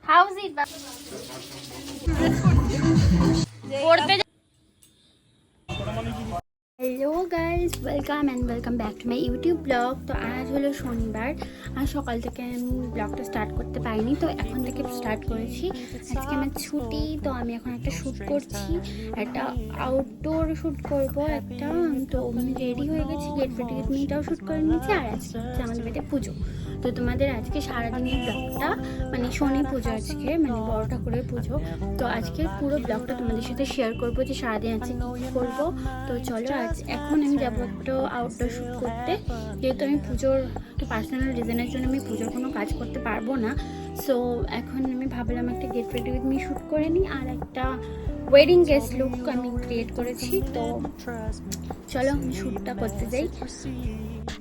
How's it? Hello guys, welcome back to my YouTube blog. তো আজ হলো শনিবার, আর সকাল থেকে আমি ব্লগটা স্টার্ট করতে পারিনি, তো এখন থেকে স্টার্ট করেছি। আজকে আমার ছুটি, তো আমি এখন একটা শ্যুট করছি, একটা আউটডোর শ্যুট করব একটা। তো আমি রেডি হয়ে গেছি, গেট মিটাও শ্যুট করে নিয়েছি। আর আজকে হচ্ছে আমাদের বাড়িতে পুজো। তো তোমাদের আজকে সারাদিনের ব্লগটা, মানে শনি পুজো আজকে, মানে বড় ঠাকুরের পুজো। তো আজকে পুরো ব্লগটা তোমাদের সাথে শেয়ার করবো যে সারাদিন আজকে কী করবো। তো চলো, এখন আমি যাবো একটু আউটডোর শ্যুট করতে, যেহেতু আমি পুজোর একটু পার্সোনাল রিজনের জন্য আমি পুজোর কোনো কাজ করতে পারবো না। সো এখন আমি ভাবলাম একটা get ready with me shoot করে নিই, আর একটা ওয়েডিং গেস্ট লুক আমি ক্রিয়েট করেছি। তো চলো আমি শ্যুটটা করতে যাই।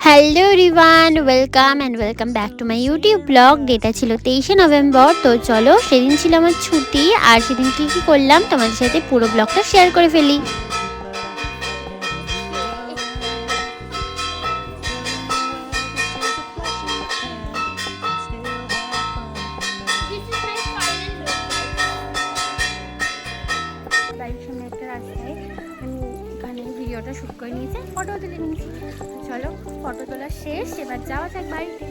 Hello everyone, welcome back to my YouTube blog. Data ছিল 23শে নভেম্বর। তো চলো, সেদিন ছিল আমার ছুটি, আর সেদিন কী করলাম তোমাদের সাথে পুরো ব্লগটা শেয়ার করে ফেলি। ভিডিওটা শুট করে নিয়েছে, ফটো তুলে নিয়েছি। চলো, ফটো তোলা শেষ, এবার যাওয়া যাক বাড়িতে।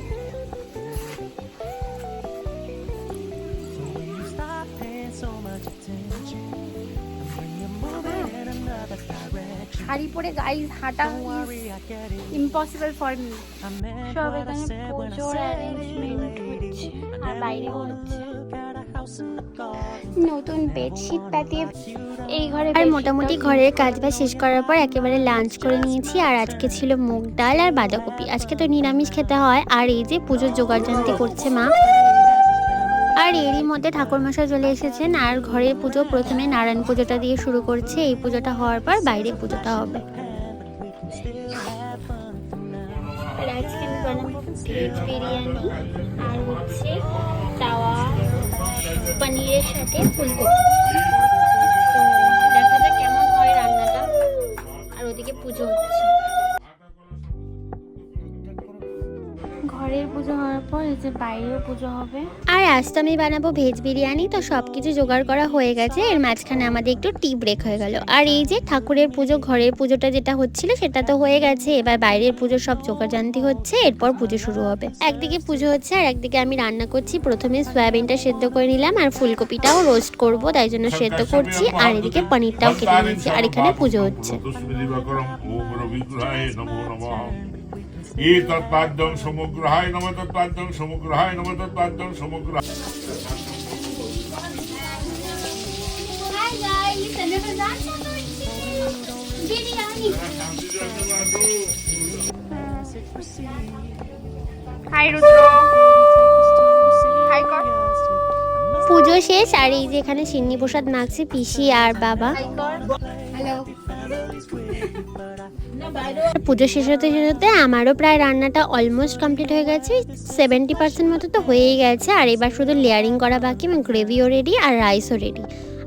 শাড়ি পরে গাইজ হাঁটা ইম্পসিবল ফর মি। সব এখানে প্রচুর অ্যারেঞ্জমেন্ট হচ্ছে, আর বাইরে হচ্ছে নতুন বেডশিট পাতিয়ে এই ঘরে। আর মোটামুটি ঘরের কাজ বাজ শেষ করার পর একেবারে লাঞ্চ করে নিয়েছি। আর আজকে ছিল মুগ ডাল আর বাঁধাকপি। আজকে তো নিরামিষ খেতে হয়। আর এই যে পুজোর জোগাড়যন্ত্র করছে মা, আর এরই মধ্যে ঠাকুরমশাই চলে এসেছেন। আর ঘরের পুজো প্রথমে নারায়ণ পুজোটা দিয়ে শুরু করছে। এই পুজোটা হওয়ার পর বাইরে পুজোটা হবে। আর আজকে আমি বানাবো ভেজ বিরিয়ানি, আর হচ্ছে তাওয়া পনিরের সাথে ফুলকপি। তো দেখা যাক কেমন হয় রান্নাটা। আর ওদিকে পুজো হচ্ছে, ঘরের পুজো হওয়ার পর এই যে বাইরেও পুজো হবে। আর আজ তো আমি বানাবো ভেজ বিরিয়ানি। তো সব কিছু জোগাড় করা হয়ে গেছে, এর মাঝখানে আমাদের একটু টি ব্রেক হয়ে গেল। আর এই যে ঠাকুরের পুজো, ঘরের পুজোটা যেটা হচ্ছিল সেটা তো হয়ে গেছে, এবার বাইরের পুজো সব জোগাড়যন্ত্র হচ্ছে, এরপর পুজো শুরু হবে। একদিকে পুজো হচ্ছে আর একদিকে আমি রান্না করছি। প্রথমে সয়াবিনটা সেদ্ধ করে নিলাম, আর ফুলকপিটাও রোস্ট করব, তাই জন্য সেদ্ধ করছি। আর এদিকে পনিরটাও কেটে নিয়েছি, আর এখানে পুজো হচ্ছে। তৎপাদ্যং সমগ্রহায় নমঃ, তৎপাদ্যং সমগ্রহায় নমঃ, তৎপাদ্যং সমগ্রহায়। হাই গাইস, আমি এখন রান্না করছি বিরিয়ানি। হাই রুদ্র, হাই কর। পুজো শেষ, আর এই যে এখানে সিন্নি প্রসাদ মাখছে পিসি আর বাবা। হ্যালো। পুজো শেষ হতে আমারও প্রায় রান্নাটা অলমোস্ট কমপ্লিট হয়ে গেছে, 70% মতো তো হয়েই গেছে। আর এবার শুধু লেয়ারিং করা বাকি, গ্রেভিও রেডি আর রাইসও রেডি।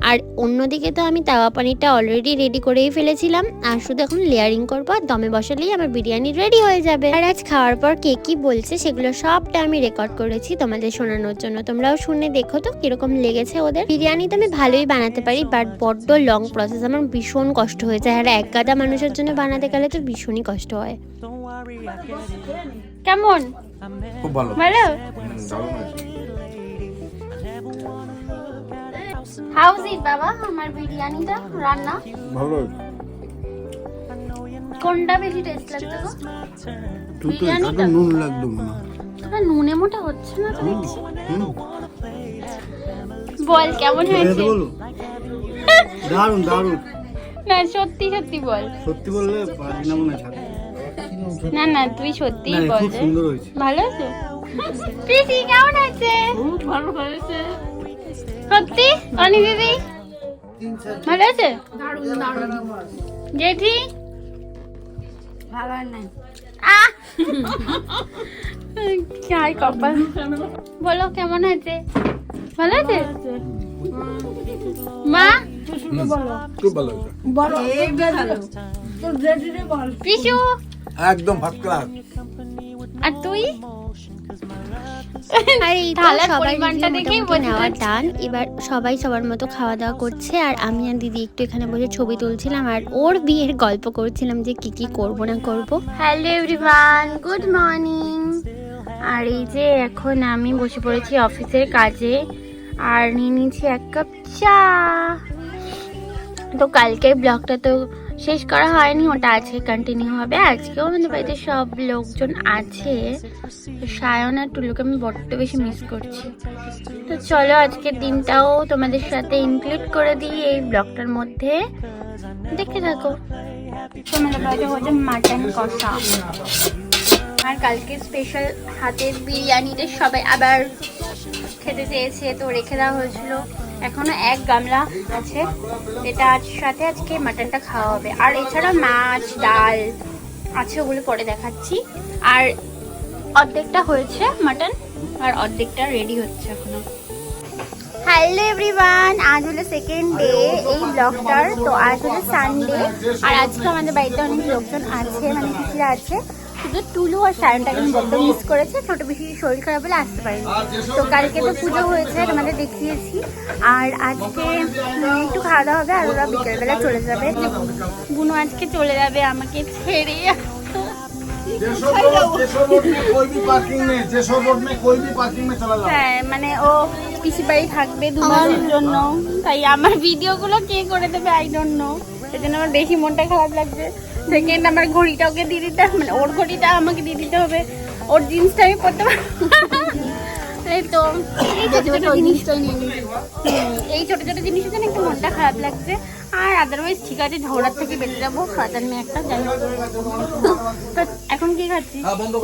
আর অন্যদিকে তো আমি তাওয়া পানিরটা অলরেডি রেডি করেই ফেলেছিলাম, আর শুধু এখন লেয়ারিং করবো, আর দমে বসালেই আমার বিরিয়ানি রেডি হয়ে যাবে। আর আজ খাওয়ার পর কে কি বলছে সেগুলো সবটা আমি রেকর্ড করেছি তোমাদের শোনানোর জন্য। তোমরাও শুনে দেখো তো কিরকম লেগেছে ওদের। বিরিয়ানি তো আমি ভালোই বানাতে পারি, বাট বড্ড লং প্রসেস, আমার ভীষণ কষ্ট হয়ে যায়। আর এক গাদা মানুষের জন্য বানাতে গেলে তো ভীষণই কষ্ট হয়। কেমন? খুব ভালো, ভালো। হাউজ ইট বাবা, আমার বিরিয়ানিটা রান্না ভালো। কোনটা বেশি টেস্ট লাগছে গো? বিরিয়ানিটা? নুন লাগতো না, তোরা নুনে মোটা হচ্ছে না তো দেখছি। বল কেমন হয়েছে? দারুন দারুন। না সত্যি সত্যি বল। সত্যি বললে পারি না মনে হয়। না না তুই সত্যিই বল। খুব সুন্দর হয়েছে। ভালো আছে? পিসি কেমন আছে? খুব ভালো হয়েছে। সত্যি? অনি দিদি ভালো আছে? দারুণ দারুণ। জেঠি ভালো নাই। আহ কি কপাল। বলো কেমন আছে? ভালো আছে? মা খুব ভালো। বলো এইবার ভালো। তোর জেঠিরে বল। পিসু একদম ফার্স্ট ক্লাস। আর তুই? আর এই তো থালার সবার পরিমাণটা review দেখেই মোটামুটি বোঝা নেওয়ার যাচ্ছে। টান। এবার সবাই সবার মতো খাওয়া দাওয়া করছে আর আমি আর দিদি একটু এখানে বসে ছবি তুলছিলাম আর ওর বিয়ের গল্প করছিলাম যে কি কি করব না করব। Hello everyone, good morning. আর এই যে এখন আমি বসে পড়েছি অফিসের কাজে আর নিয়ে নিয়েছি এক কাপ চা। তো কালকের ব্লগটা তো শেষ করা হয়নি, ওটা আজকে কন্টিনিউ হবে। আজকেও আমাদের বাড়িতে সব লোকজন আছে। তো সায়ন আর টুলুকে আমি বড্ড বেশি মিস করছি। তো চলো আজকের দিনটাও তোমাদের সাথে ইনক্লুড করে দিই এই ব্লগটার মধ্যে, দেখতে থাকো। তোমাদের বাড়িতে হচ্ছে মাটন কষা আর কালকে স্পেশাল হাতের বিরিয়ানিটা সবাই আবার খেতে চেয়েছে তো রেখে দেওয়া হয়েছিল। এখনো এক গামলা আছে, এটা সাথে আজকে মাটনটা খাওয়া হবে। আর এছাড়া মাছ ডাল আছে, ওগুলো পরে দেখাচ্ছি। আর অর্ধেকটা হয়েছে মাটন আর অর্ধেকটা রেডি হচ্ছে এখনো। হ্যালো এভরিওয়ান, আজ হলো সেকেন্ড ডে এই ব্লগটার। তো আজ হলো সানডে আর আজকে আমাদের বাড়িতে অনেক লোকজন আছে, মানে পিসিরা আছে। শুধু টুলু আর সায়নটাকে আমি বড্ড মিস করেছে, ছোট বেশি শরীর খারাপ বলে আসতে পারিনি। তো কালকে তো পুজো হয়েছে, তোমাদের দেখিয়েছি। আর আজকে একটু খাওয়া দাওয়া হবে আর ওরা বিকেলবেলা চলে যাবে। বুনু আজকে চলে যাবে আমাকে ছেড়ে। হ্যাঁ, মানে ও পিসি বাড়ি থাকবে 2 মাসের জন্য, তাই আমার ভিডিওগুলো কে করে দেবে আই ডোন্ট নো। সেই জন্য আমার বেশি মনটা খারাপ লাগছে। সেকেন্ড, আমার ঘড়িটা ওকে দিয়ে দিতে, মানে ওর ঘড়িটা আমাকে দিয়ে দিতে হবে, ওর জিন্সটা আমি পরতে পারবো। এই তো এই ছোট ছোট জিনিসটাই নিয়ে নিই। এই ছোট ছোট জিনিসের জন্য একটু মনটা খারাপ লাগছে। আর আদারওয়াইজ ঠিক আছে, ঝগড়ার থেকে বেঁচে যাবো। শয়তান মেয়ে একটা, যাই হোক। তো এখন কি খাচ্ছি?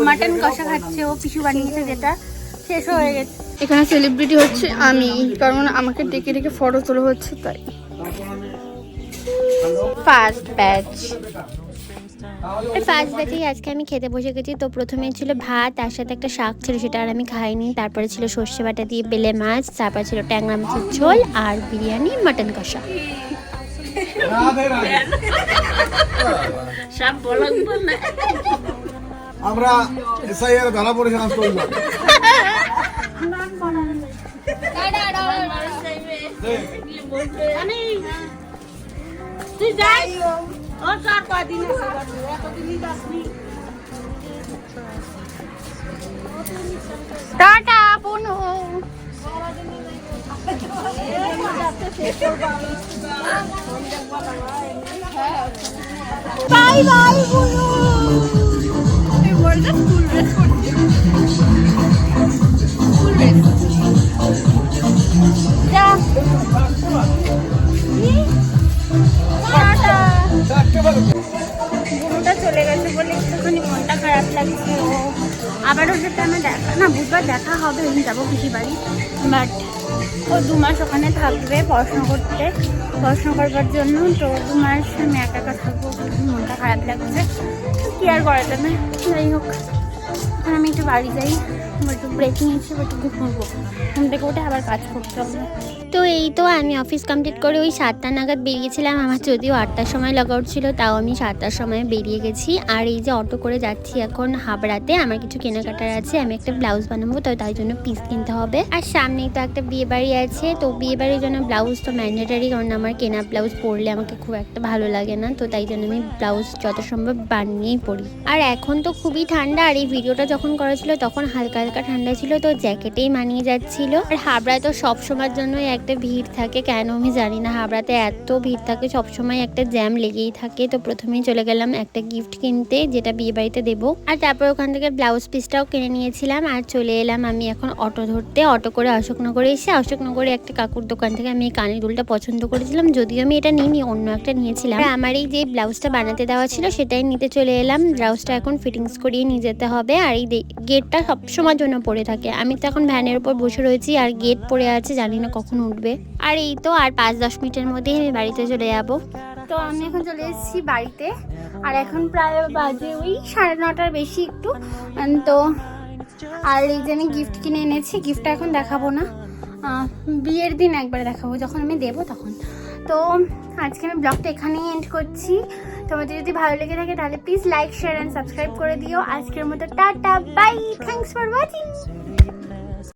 মাটন কষা খাচ্ছে ও, পিসু বানিয়েছে, যেটা শেষ হয়ে গেছে। এখানে সেলিব্রিটি হচ্ছে আমি, কারণ আমাকে ডেকে ডেকে ফটো তোলা হচ্ছে তাই। ফার্স্ট ব্যাচ, ফার্স্ট ব্যাচেই আজকে আমি খেতে বসে গেছি। তো প্রথমে ছিল ভাত, তার সাথে একটা শাক ছিল, সেটা আর আমি খাইনি। তারপরে ছিল সর্ষে বাটা দিয়ে বেলে মাছ, তারপর ছিল ট্যাংরা মাছের ঝোল আর বিরিয়ানি মাটন কষা। সব বলক না, আমরা এসআইআর ধরা পড়েছিলাম তো তুই যাই ও 4-5 দিন আছে, এতদিনই যাসনি। টাটা বুনু। বাই বাই বুনু। বলটা ফুল ড্রেস করছি, ফুল ড্রেস। যা টাটা। বুনুটা চলে গেছে বলে একটুখানি মনটা খারাপ লাগছে। ও আবার ওর সাথে আমার দেখা, না বুধবার দেখা হবে, আমি যাবো পিসি বাড়ি। বাট ও 2 মাস ওখানে থাকবে পড়াশোনা করবার জন্য। তো 2 মাস আমি একা একা থাকবো, মনটা খারাপ লাগছে। কি আর করা যাবে, যাই হোক। এখন আমি একটু বাড়ি যাই, একটু ব্রেক নিয়েছি, একটু ঘুরবো, ঘুম থেকে উঠে আবার কাজ করতে হবে। তো এই তো আমি অফিস কমপ্লিট করে ওই 7টা নাগাদ বেরিয়েছিলাম। আমার যদিও 8টার সময় লগ আউট ছিল, তাও আমি 7টার সময় বেরিয়ে গেছি। আর এই যে অটো করে যাচ্ছি এখন হাবড়াতে, আমার কিছু কেনাকাটার আছে। আমি একটা ব্লাউজ বানাবো, তো তাই জন্য পিস কিনতে হবে। আর সামনেই তো একটা বিয়ে বাড়ি আছে, তো বিয়ে বাড়ির জন্য ব্লাউজ তো ম্যান্ডেটারি, কারণ আমার কেনা ব্লাউজ পরলে আমাকে খুব একটা ভালো লাগে না। তো তাই জন্য আমি ব্লাউজ যত সম্ভব বানিয়েই পরি। আর এখন তো খুবই ঠান্ডা, আর এই ভিডিওটা যখন করা ছিল তখন হালকা হালকা ঠান্ডা ছিল, তো জ্যাকেটেই মানিয়ে যাচ্ছিল। আর হাবড়ায় তো সবসময়ের জন্যই একটা ভিড় থাকে, কেন আমি জানি না। হাবড়াতে এত ভিড় থাকে, সবসময় একটা জ্যাম লেগেই থাকে। তো প্রথমেই চলে গেলাম একটা গিফট কিনতে, যেটা বিয়ে বাড়িতে দেবো। আর তারপর ওখান থেকে ব্লাউজ পিসটাও কিনে নিয়েছিলাম। আর চলে এলাম আমি এখন অটো ধরতে। অটো করে অশোকনগরে এসে, অশোকনগরে একটা কাকুর দোকান থেকে আমি এই কানের দুলটা পছন্দ করেছিলাম, যদিও আমি এটা নিইনি, অন্য একটা নিয়েছিলাম। আর আমার এই যে ব্লাউজটা বানাতে দেওয়া ছিল সেটাই নিতে চলে এলাম। ব্লাউজটা এখন ফিটিংস করিয়ে নিয়ে যেতে হবে। আর এই গেটটা সবসময়ের জন্য পড়ে থাকে। আমি তো এখন ভ্যানের উপর বসে রয়েছি আর গেট পড়ে আছে, জানি না কখন উঠবে। আর এই তো আর 5-10 মিনিটের মধ্যেই আমি বাড়িতে চলে যাব। তো আমি এখন চলে এসেছি বাড়িতে, আর এখন প্রায় বাজে ওই 9:30 বেশি একটু। তো আর এই যে আমি গিফট কিনে এনেছি, গিফটটা এখন দেখাবো না, বিয়ের দিন একবার দেখাবো, যখন আমি দেবো তখন। তো আজকে আমি ব্লগটা এখানেই এন্ড করছি। তোমাদের যদি ভালো লেগে থাকে তাহলে please like share and subscribe করে দিও। আজকের মতো tata bye, thanks for watching.